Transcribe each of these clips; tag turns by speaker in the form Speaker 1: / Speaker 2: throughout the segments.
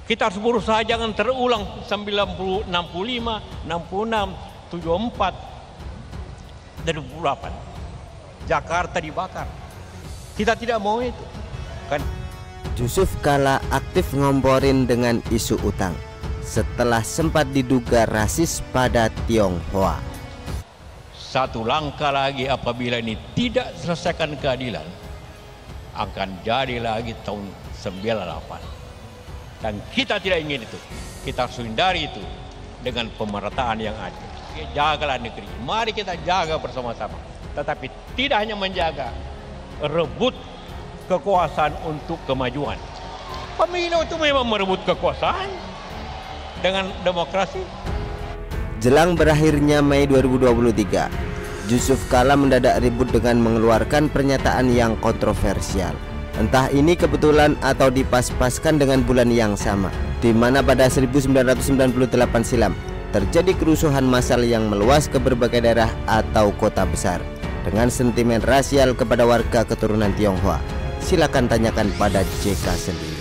Speaker 1: Kita harus berusaha jangan terulang 65, 66, 74, dan 28. Jakarta dibakar. Kita tidak mau itu. Kan?
Speaker 2: Yusuf Kala aktif ngomporin dengan isu utang setelah sempat diduga rasis pada Tionghoa.
Speaker 1: Satu langkah lagi apabila ini tidak selesaikan keadilan, akan jadi lagi tahun 98. Dan kita tidak ingin itu. Kita harus hindari itu dengan pemerataan yang adil. Jagalah negeri. Mari kita jaga bersama-sama. Tetapi tidak hanya menjaga, rebut kekuasaan untuk kemajuan. Pemilu itu memang merebut kekuasaan dengan demokrasi.
Speaker 2: Jelang berakhirnya Mei 2023, Yusuf Kala mendadak ribut dengan mengeluarkan pernyataan yang kontroversial. Entah ini kebetulan atau dipas-paskan dengan bulan yang sama, di mana pada 1998 silam terjadi kerusuhan massal yang meluas ke berbagai daerah atau kota besar dengan sentimen rasial kepada warga keturunan Tionghoa. Silakan tanyakan pada JK sendiri.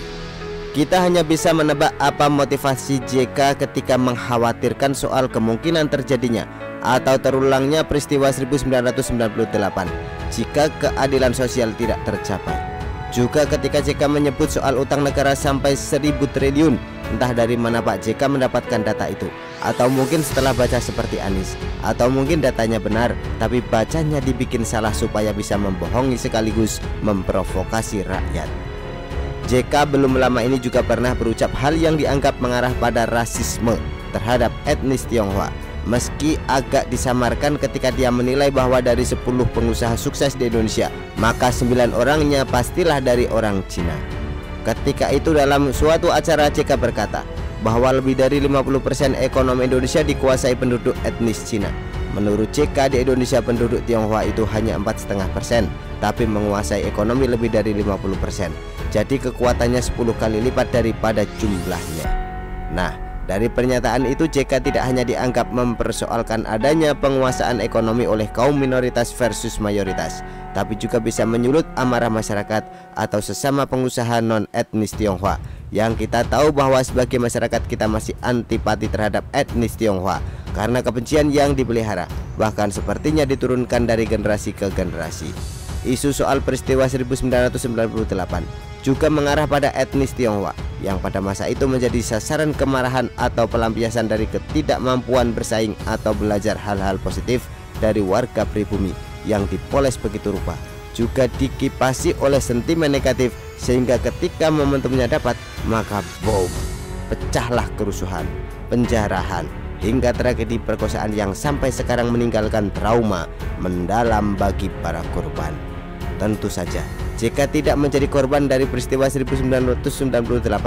Speaker 2: Kita hanya bisa menebak apa motivasi JK ketika mengkhawatirkan soal kemungkinan terjadinya atau terulangnya peristiwa 1998 jika keadilan sosial tidak tercapai. Juga ketika JK menyebut soal utang negara sampai 1000 triliun, entah dari mana Pak JK mendapatkan data itu, atau mungkin setelah baca seperti Anies, atau mungkin datanya benar tapi bacanya dibikin salah supaya bisa membohongi sekaligus memprovokasi rakyat. JK belum lama ini juga pernah berucap hal yang dianggap mengarah pada rasisme terhadap etnis Tionghoa, meski agak disamarkan ketika dia menilai bahwa dari 10 pengusaha sukses di Indonesia, maka 9 orangnya pastilah dari orang Cina. Ketika itu dalam suatu acara JK berkata bahwa lebih dari 50% ekonomi Indonesia dikuasai penduduk etnis Cina. Menurut JK di Indonesia penduduk Tionghoa itu hanya 4,5%, tapi menguasai ekonomi lebih dari 50%. Jadi kekuatannya 10 kali lipat daripada jumlahnya. Nah, dari pernyataan itu JK tidak hanya dianggap mempersoalkan adanya penguasaan ekonomi oleh kaum minoritas versus mayoritas, tapi juga bisa menyulut amarah masyarakat atau sesama pengusaha non-etnis Tionghoa, yang kita tahu bahwa sebagai masyarakat kita masih antipati terhadap etnis Tionghoa karena kebencian yang dipelihara, bahkan sepertinya diturunkan dari generasi ke generasi. Isu soal peristiwa 1998 juga mengarah pada etnis Tionghoa yang pada masa itu menjadi sasaran kemarahan atau pelampiasan dari ketidakmampuan bersaing atau belajar hal-hal positif dari warga pribumi yang dipoles begitu rupa, juga dikipasi oleh sentimen negatif, sehingga ketika momentumnya dapat, maka boom, pecahlah kerusuhan, penjarahan, hingga tragedi perkosaan yang sampai sekarang meninggalkan trauma mendalam bagi para korban. Tentu saja JK tidak menjadi korban dari peristiwa 1998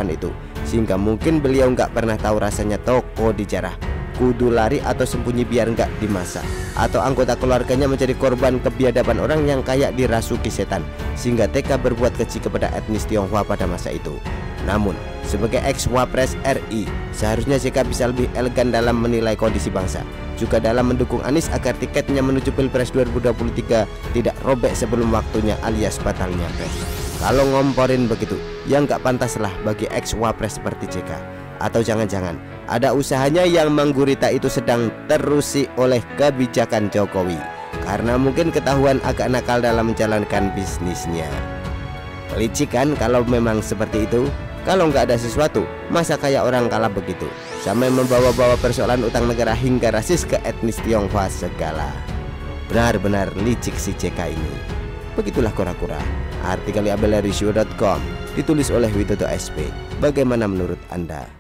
Speaker 2: itu, sehingga mungkin beliau nggak pernah tahu rasanya toko dijarah, kudu lari atau sembunyi biar nggak dimasak, atau anggota keluarganya menjadi korban kebiadaban orang yang kayak dirasuki setan, sehingga tega berbuat keji kepada etnis Tionghoa pada masa itu. Namun, sebagai ex-Wapres RI, seharusnya JK bisa lebih elegan dalam menilai kondisi bangsa, juga dalam mendukung Anies agar tiketnya menuju Pilpres 2023 tidak robek sebelum waktunya alias batalnya pres. Kalau ngomporin begitu, ya nggak pantaslah bagi ex-Wapres seperti JK. Atau jangan-jangan ada usahanya yang menggurita itu sedang terusi oleh kebijakan Jokowi, karena mungkin ketahuan agak nakal dalam menjalankan bisnisnya. Licik kan kalau memang seperti itu? Kalau nggak ada sesuatu, masa kayak orang kalah begitu, sampai membawa-bawa persoalan utang negara hingga rasis ke etnis Tionghoa segala. Benar-benar licik si JK ini. Begitulah kura-kura. Artikel abelarisu.com ditulis oleh Widodo SP. Bagaimana menurut Anda?